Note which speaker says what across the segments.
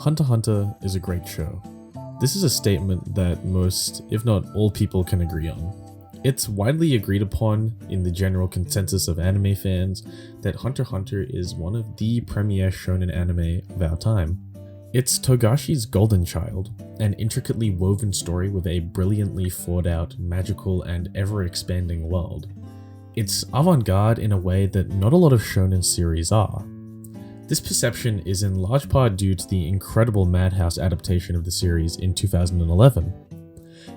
Speaker 1: Hunter x Hunter is a great show. This is a statement that most, if not all people can agree on. It's widely agreed upon in the general consensus of anime fans that Hunter x Hunter is one of the premier shonen anime of our time. It's Togashi's golden child, an intricately woven story with a brilliantly thought out, magical and ever-expanding world. It's avant-garde in a way that not a lot of shonen series are. This perception is in large part due to the incredible Madhouse adaptation of the series in 2011.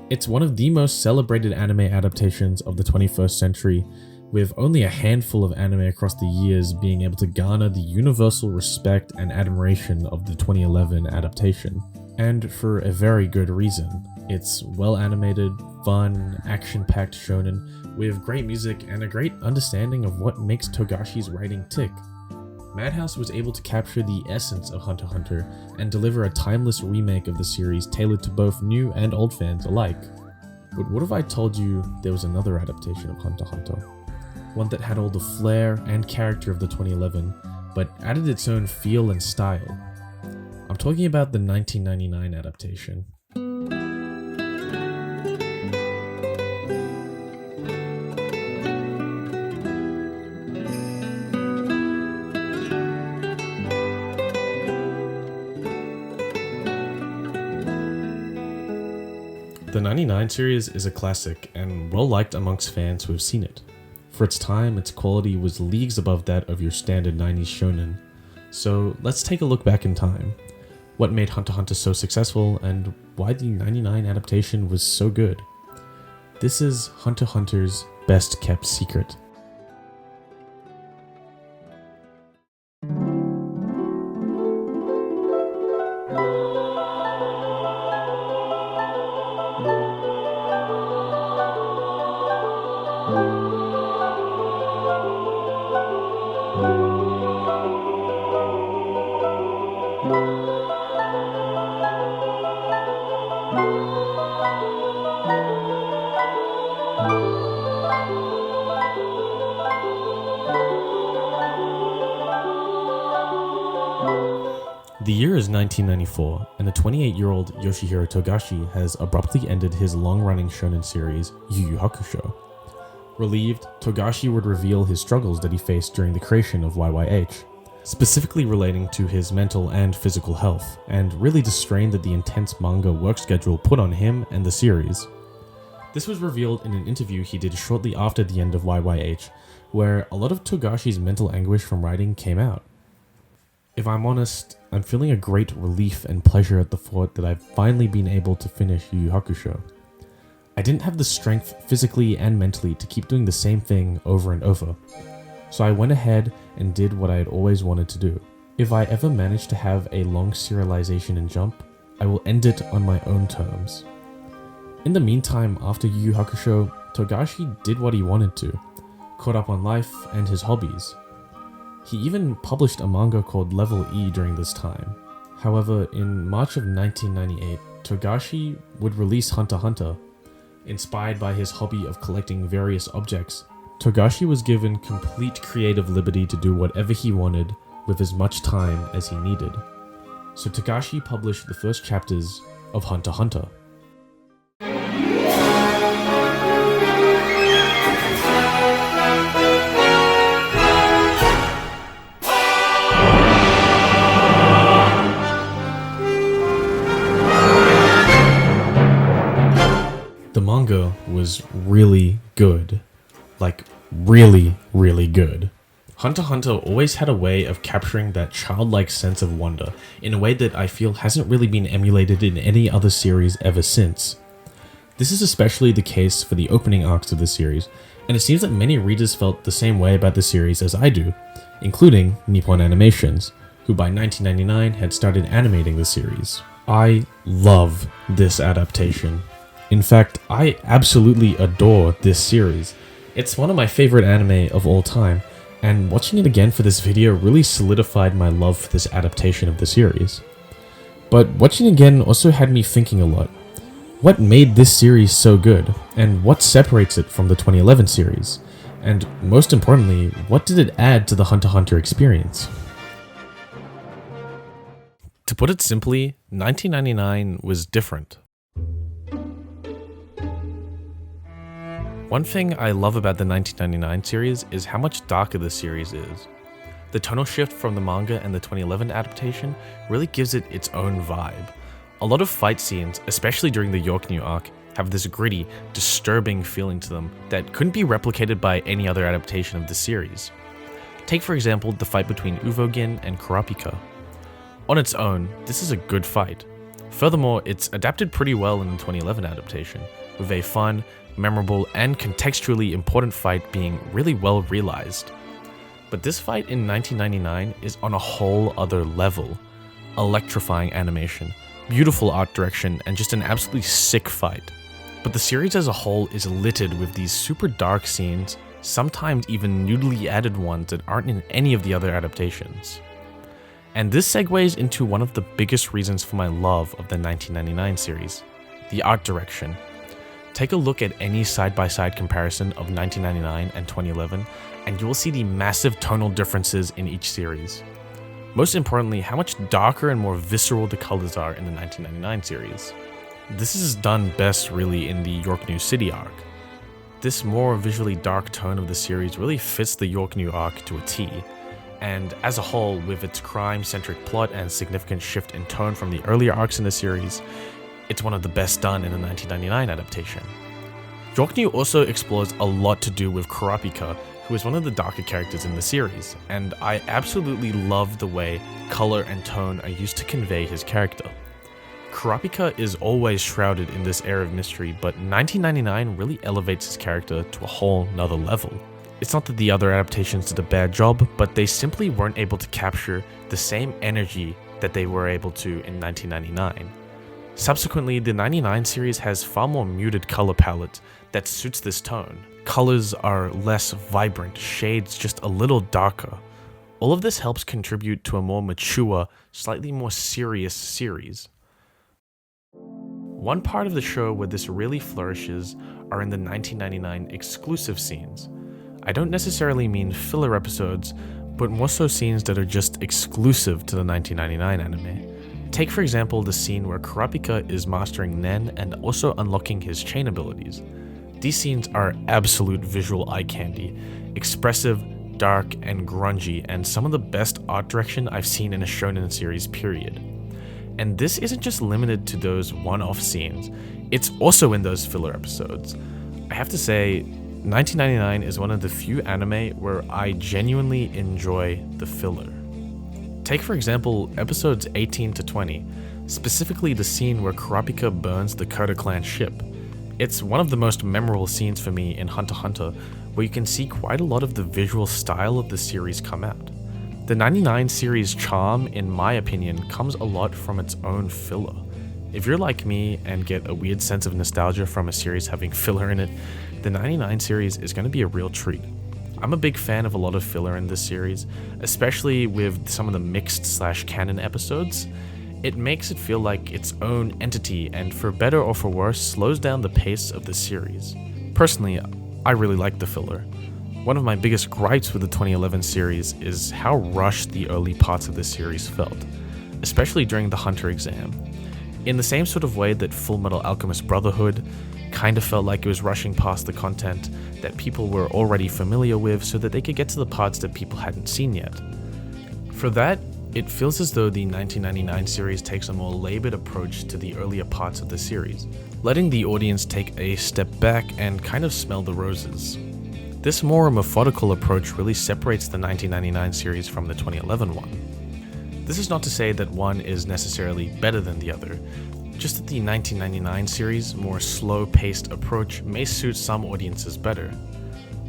Speaker 1: It's one of the most celebrated anime adaptations of the 21st century, with only a handful of anime across the years being able to garner the universal respect and admiration of the 2011 adaptation. And for a very good reason. It's well animated, fun, action-packed shonen, with great music and a great understanding of what makes Togashi's writing tick. Madhouse was able to capture the essence of Hunter x Hunter and deliver a timeless remake of the series tailored to both new and old fans alike. But what if I told you there was another adaptation of Hunter x Hunter? One that had all the flair and character of the 2011, but added its own feel and style. I'm talking about the 1999 adaptation. The 99 series is a classic and well liked amongst fans who have seen it. For its time, its quality was leagues above that of your standard 90s shonen. So let's take a look back in time. What made Hunter x Hunter so successful and why the 99 adaptation was so good. This is Hunter x Hunter's best kept secret. The year is 1994, and the 28-year-old Yoshihiro Togashi has abruptly ended his long-running shonen series, Yu Yu Hakusho. Relieved, Togashi would reveal his struggles that he faced during the creation of YYH, specifically relating to his mental and physical health, and really the strain that the intense manga work schedule put on him and the series. This was revealed in an interview he did shortly after the end of YYH, where a lot of Togashi's mental anguish from writing came out. If I'm honest, I'm feeling a great relief and pleasure at the thought that I've finally been able to finish Yu Yu Hakusho. I didn't have the strength physically and mentally to keep doing the same thing over and over, so I went ahead and did what I had always wanted to do. If I ever manage to have a long serialization in Jump, I will end it on my own terms. In the meantime, after Yu Yu Hakusho, Togashi did what he wanted to, caught up on life and his hobbies. He even published a manga called Level E during this time. However, in March of 1998, Togashi would release Hunter x Hunter. Inspired by his hobby of collecting various objects, Togashi was given complete creative liberty to do whatever he wanted with as much time as he needed. So Togashi published the first chapters of Hunter x Hunter. The manga was really good. Like, really, really good. Hunter x Hunter always had a way of capturing that childlike sense of wonder in a way that I feel hasn't really been emulated in any other series ever since. This is especially the case for the opening arcs of the series, and it seems that many readers felt the same way about the series as I do, including Nippon Animations, who by 1999 had started animating the series. I love this adaptation. In fact, I absolutely adore this series. It's one of my favorite anime of all time, and watching it again for this video really solidified my love for this adaptation of the series. But watching again also had me thinking a lot. What made this series so good, and what separates it from the 2011 series? And most importantly, what did it add to the Hunter x Hunter experience? To put it simply, 1999 was different. One thing I love about the 1999 series is how much darker the series is. The tonal shift from the manga and the 2011 adaptation really gives it its own vibe. A lot of fight scenes, especially during the York New arc, have this gritty, disturbing feeling to them that couldn't be replicated by any other adaptation of the series. Take for example the fight between Uvogin and Kurapika. On its own, this is a good fight. Furthermore, it's adapted pretty well in the 2011 adaptation, with a fun, memorable, and contextually important fight being really well realized. But this fight in 1999 is on a whole other level. Electrifying animation, beautiful art direction, and just an absolutely sick fight. But the series as a whole is littered with these super dark scenes, sometimes even newly added ones that aren't in any of the other adaptations. And this segues into one of the biggest reasons for my love of the 1999 series, the art direction. Take a look at any side-by-side comparison of 1999 and 2011, and you will see the massive tonal differences in each series. Most importantly, how much darker and more visceral the colors are in the 1999 series. This is done best really in the York New City arc. This more visually dark tone of the series really fits the York New arc to a T, and as a whole, with its crime-centric plot and significant shift in tone from the earlier arcs in the series, it's one of the best done in the 1999 adaptation. York New also explores a lot to do with Kurapika, who is one of the darker characters in the series, and I absolutely love the way color and tone are used to convey his character. Kurapika is always shrouded in this air of mystery, but 1999 really elevates his character to a whole nother level. It's not that the other adaptations did a bad job, but they simply weren't able to capture the same energy that they were able to in 1999. Subsequently, the 99 series has far more muted color palette that suits this tone. Colors are less vibrant, shades just a little darker. All of this helps contribute to a more mature, slightly more serious series. One part of the show where this really flourishes are in the 1999 exclusive scenes. I don't necessarily mean filler episodes, but more so scenes that are just exclusive to the 1999 anime. Take for example the scene where Kurapika is mastering Nen and also unlocking his chain abilities. These scenes are absolute visual eye candy, expressive, dark, and grungy, and some of the best art direction I've seen in a shonen series period. And this isn't just limited to those one-off scenes, it's also in those filler episodes. I have to say, 1999 is one of the few anime where I genuinely enjoy the filler. Take for example episodes 18 to 20, specifically the scene where Kurapika burns the Kurta clan ship. It's one of the most memorable scenes for me in Hunter x Hunter, where you can see quite a lot of the visual style of the series come out. The 99 series charm, in my opinion, comes a lot from its own filler. If you're like me and get a weird sense of nostalgia from a series having filler in it, the 99 series is going to be a real treat. I'm a big fan of a lot of filler in this series, especially with some of the mixed/canon episodes. It makes it feel like its own entity and for better or for worse slows down the pace of the series. Personally, I really like the filler. One of my biggest gripes with the 2011 series is how rushed the early parts of the series felt, especially during the Hunter exam. In the same sort of way that Fullmetal Alchemist Brotherhood kind of felt like it was rushing past the content that people were already familiar with so that they could get to the parts that people hadn't seen yet. For that, it feels as though the 1999 series takes a more labored approach to the earlier parts of the series, letting the audience take a step back and kind of smell the roses. This more methodical approach really separates the 1999 series from the 2011 one. This is not to say that one is necessarily better than the other, just that the 1999 series' more slow-paced approach may suit some audiences better.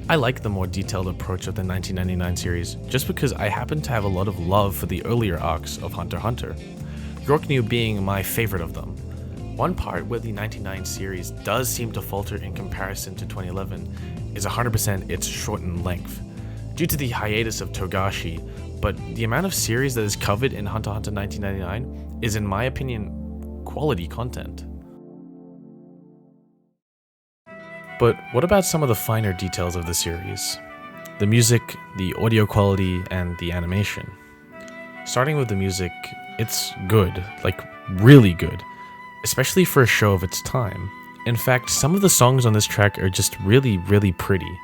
Speaker 1: I like the more detailed approach of the 1999 series just because I happen to have a lot of love for the earlier arcs of Hunter x Hunter, York New being my favorite of them. One part where the 99 series does seem to falter in comparison to 2011 is 100% its shortened length, due to the hiatus of Togashi, but the amount of series that is covered in Hunter x Hunter 1999 is, in my opinion, quality content. But what about some of the finer details of the series? The music, the audio quality, and the animation. Starting with the music, it's good, like really good, especially for a show of its time. In fact, some of the songs on this track are just really, really pretty.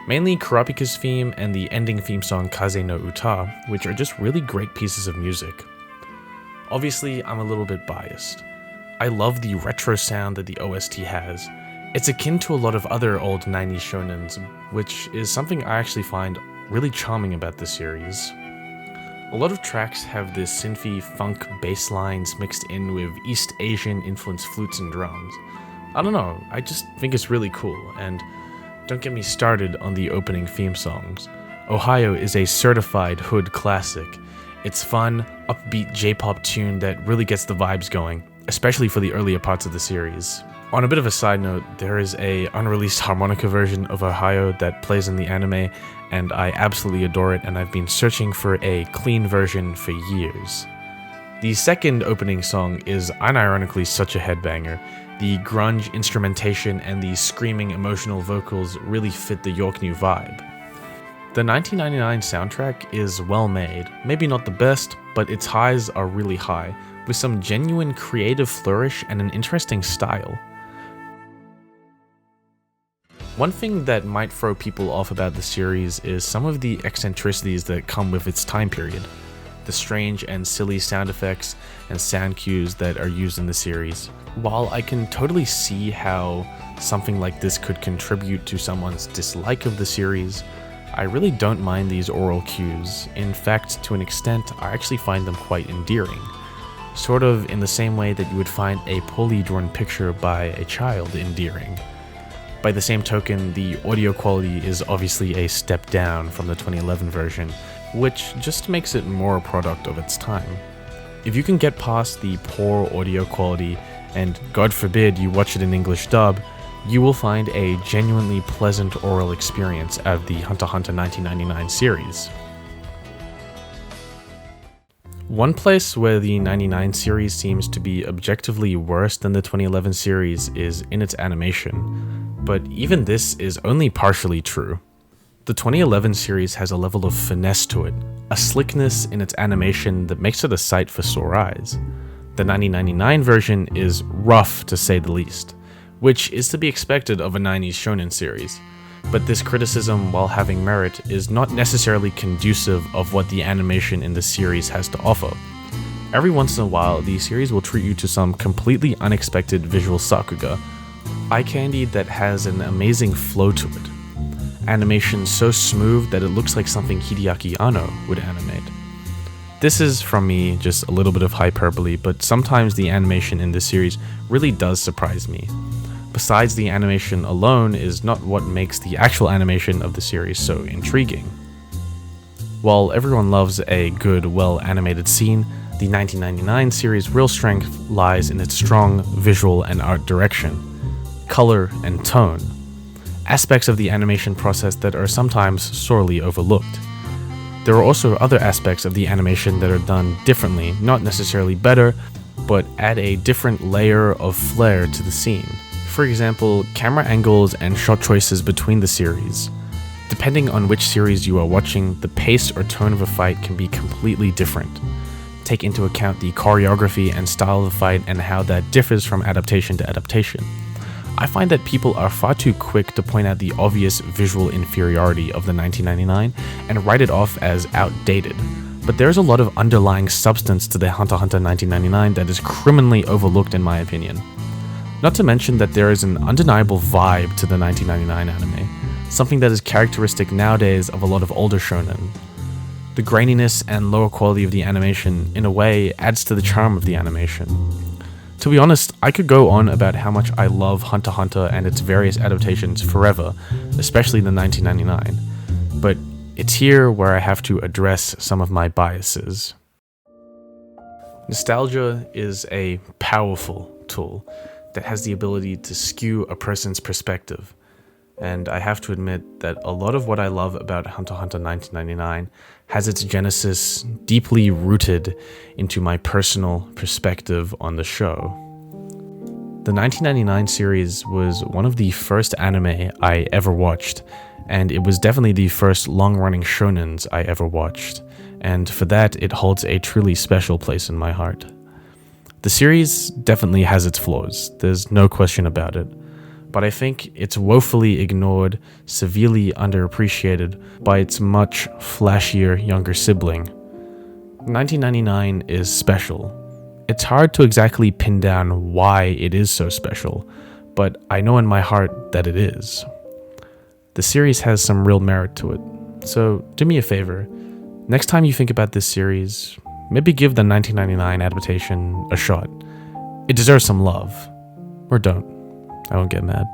Speaker 1: Mainly Kurapika's theme and the ending theme song Kaze no Uta, which are just really great pieces of music. Obviously, I'm a little bit biased. I love the retro sound that the OST has. It's akin to a lot of other old 90s shonens, which is something I actually find really charming about the series. A lot of tracks have this synthy funk bass lines mixed in with East Asian influenced flutes and drums. I don't know, I just think it's really cool, and don't get me started on the opening theme songs. Ohio is a certified hood classic. It's fun, upbeat J-pop tune that really gets the vibes going, especially for the earlier parts of the series. On a bit of a side note, there is a unreleased harmonica version of Ohio that plays in the anime, and I absolutely adore it, and I've been searching for a clean version for years. The second opening song is unironically such a headbanger. The grunge instrumentation and the screaming emotional vocals really fit the York New vibe. The 1999 soundtrack is well made, maybe not the best, but its highs are really high, with some genuine creative flourish and an interesting style. One thing that might throw people off about the series is some of the eccentricities that come with its time period. The strange and silly sound effects and sound cues that are used in the series. While I can totally see how something like this could contribute to someone's dislike of the series, I really don't mind these oral cues. In fact, to an extent, I actually find them quite endearing. Sort of in the same way that you would find a poorly drawn picture by a child endearing. By the same token, the audio quality is obviously a step down from the 2011 version, which just makes it more a product of its time. If you can get past the poor audio quality, and God forbid you watch it in English dub, you will find a genuinely pleasant oral experience out of the Hunter x Hunter 1999 series. One place where the 99 series seems to be objectively worse than the 2011 series is in its animation, but even this is only partially true. The 2011 series has a level of finesse to it, a slickness in its animation that makes it a sight for sore eyes. The 1999 version is rough to say the least, which is to be expected of a 90s shonen series, but this criticism, while having merit, is not necessarily conducive of what the animation in the series has to offer. Every once in a while, the series will treat you to some completely unexpected visual sakuga, eye candy that has an amazing flow to it. Animation so smooth that it looks like something Hideaki Anno would animate. This is, from me, just a little bit of hyperbole, but sometimes the animation in this series really does surprise me. Besides, the animation alone is not what makes the actual animation of the series so intriguing. While everyone loves a good, well-animated scene, the 1999 series' real strength lies in its strong visual and art direction, color, and tone. Aspects of the animation process that are sometimes sorely overlooked. There are also other aspects of the animation that are done differently, not necessarily better, but add a different layer of flair to the scene. For example, camera angles and shot choices between the series. Depending on which series you are watching, the pace or tone of a fight can be completely different. Take into account the choreography and style of the fight and how that differs from adaptation to adaptation. I find that people are far too quick to point out the obvious visual inferiority of the 1999 and write it off as outdated. But there's a lot of underlying substance to the Hunter x Hunter 1999 that is criminally overlooked in my opinion. Not to mention that there is an undeniable vibe to the 1999 anime, something that is characteristic nowadays of a lot of older shonen. The graininess and lower quality of the animation, in a way, adds to the charm of the animation. To be honest, I could go on about how much I love Hunter x Hunter and its various adaptations forever, especially the 1999, but it's here where I have to address some of my biases. Nostalgia is a powerful tool that has the ability to skew a person's perspective, and I have to admit that a lot of what I love about Hunter x Hunter 1999 has its genesis deeply rooted into my personal perspective on the show. The 1999 series was one of the first anime I ever watched, and it was definitely the first long-running shonens I ever watched, and for that it holds a truly special place in my heart. The series definitely has its flaws, there's no question about it, but I think it's woefully ignored, severely underappreciated by its much flashier younger sibling. 1999 is special. It's hard to exactly pin down why it is so special, but I know in my heart that it is. The series has some real merit to it, so do me a favor. Next time you think about this series, maybe give the 1999 adaptation a shot. It deserves some love. Or don't. I won't get mad.